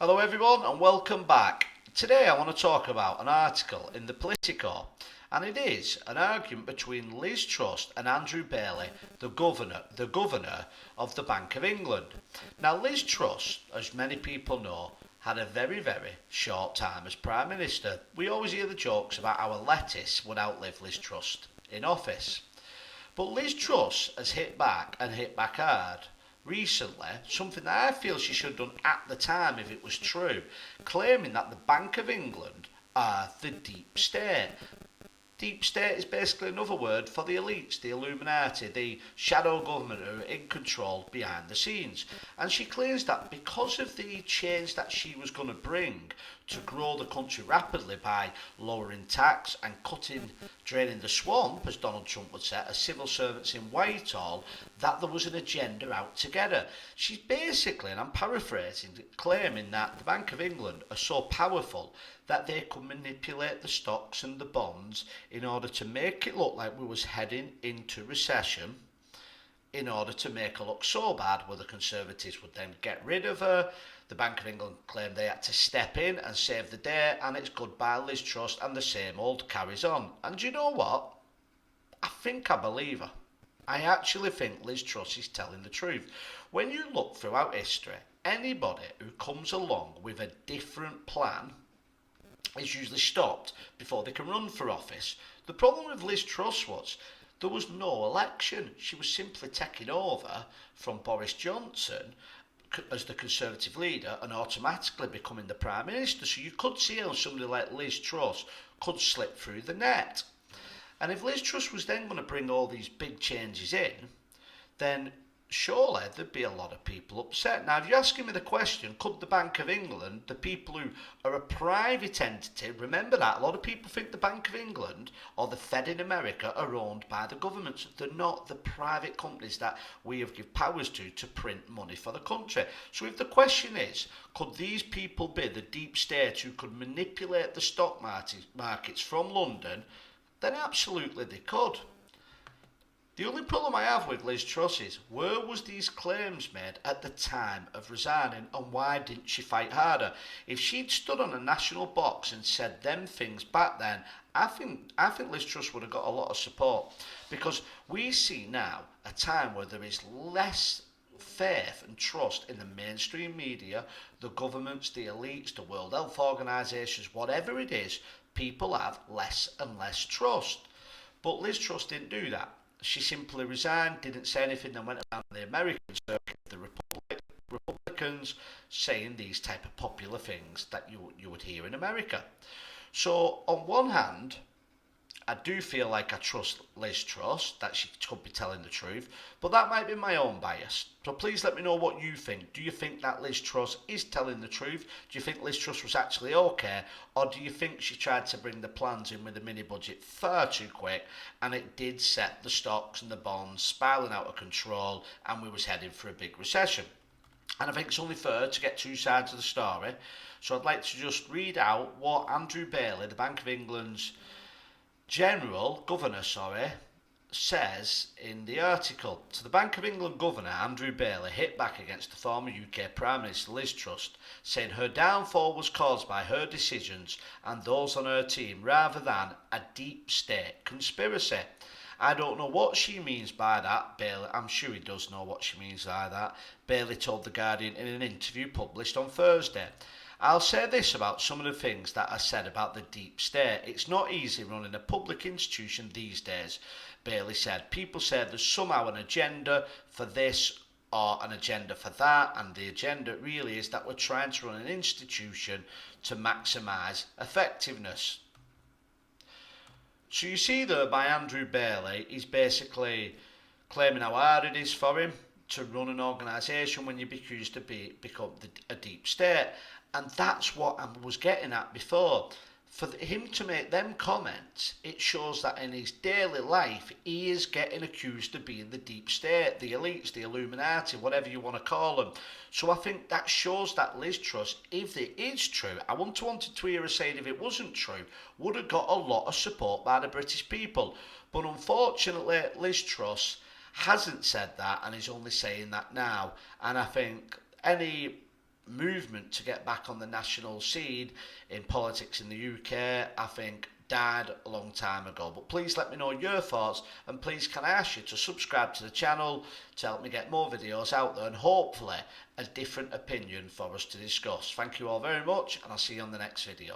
Hello, everyone, and welcome back. Today, I want to talk about an article in the Politico, and it is an argument between Liz Truss and Andrew Bailey, the governor of the Bank of England. Now, Liz Truss, as many people know, had a very short time as Prime Minister. We always hear the jokes about how a lettuce would outlive Liz Truss in office. But Liz Truss has hit back and hit back hard recently, something that I feel she should have done at the time if it was true, claiming that the Bank of England are the deep state. Deep state is basically another word for the elites, the Illuminati, the shadow government who are in control behind the scenes. And she claims that because of the change that she was going to bring to grow the country rapidly by lowering tax and draining the swamp, as Donald Trump would say, as civil servants in Whitehall, that there was an agenda out to get her. She's basically, and I'm paraphrasing, claiming that the Bank of England are so powerful that they could manipulate the stocks and the bonds in order to make it look like we was heading into recession, in order to make her look so bad where the Conservatives would then get rid of her. The Bank of England claimed they had to step in and save the day, and it's goodbye Liz Truss, and the same old carries on. And you know what? I think I believe her. I actually think Liz Truss is telling the truth. When you look throughout history, anybody who comes along with a different plan is usually stopped before they can run for office. The problem with Liz Truss was there was no election. She was simply taking over from Boris Johnson as the Conservative leader and automatically becoming the Prime Minister. So you could see how somebody like Liz Truss could slip through the net. And if Liz Truss was then going to bring all these big changes in, then surely there'd be a lot of people upset. Now, if you're asking me the question, could the Bank of England, the people who are a private entity, remember that, a lot of people think the Bank of England or the Fed in America are owned by the governments. They're not. The private companies that we have given powers to print money for the country. So if the question is, could these people be the deep state who could manipulate the stock markets from London, then absolutely they could. The only problem I have with Liz Truss is, where was these claims made at the time of resigning, and why didn't she fight harder? If she'd stood on a national box and said them things back then, I think Liz Truss would have got a lot of support, because we see now a time where there is less faith and trust in the mainstream media, the governments, the elites, the World Health Organisations, whatever it is, people have less and less trust. But Liz Truss didn't do that. She simply resigned, didn't say anything, then went around the American circuit, the Republicans, saying these type of popular things that you would hear in America. So on one hand, I do feel like I trust Liz Truss, that she could be telling the truth, but that might be my own bias. So please let me know what you think. Do you think that Liz Truss is telling the truth? Do you think Liz Truss was actually okay? Or do you think she tried to bring the plans in with the mini budget far too quick, and it did set the stocks and the bonds spiraling out of control, and we was heading for a big recession? And I think it's only fair to get two sides of the story. So I'd like to just read out what Andrew Bailey, the Bank of England's governor, says in the article. So the Bank of England Governor Andrew Bailey hit back against the former UK Prime Minister Liz Truss, saying her downfall was caused by her decisions and those on her team rather than a deep state conspiracy. I don't know what she means by that, Bailey. I'm sure he does know what she means by that. Bailey told The Guardian in an interview published on Thursday. I'll say this about some of the things that are said about the deep state. It's not easy running a public institution these days, Bailey said. People say there's somehow an agenda for this or an agenda for that, and the agenda really is that we're trying to run an institution to maximise effectiveness. So you see there by Andrew Bailey, he's basically claiming how hard it is for him to run an organisation when you're accused to become a deep state. And that's what I was getting at before. For him to make them comments, it shows that in his daily life, he is getting accused of being the deep state, the elites, the Illuminati, whatever you want to call them. So I think that shows that Liz Truss, if it is true, I wouldn't wanted to hear her saying if it wasn't true, would have got a lot of support by the British people. But unfortunately, Liz Truss hasn't said that and is only saying that now. And I think any movement to get back on the national scene in politics in the UK, I think, died a long time ago. But please let me know your thoughts, and please can I ask you to subscribe to the channel to help me get more videos out there and hopefully a different opinion for us to discuss. Thank you all very much, and I'll see you on the next video.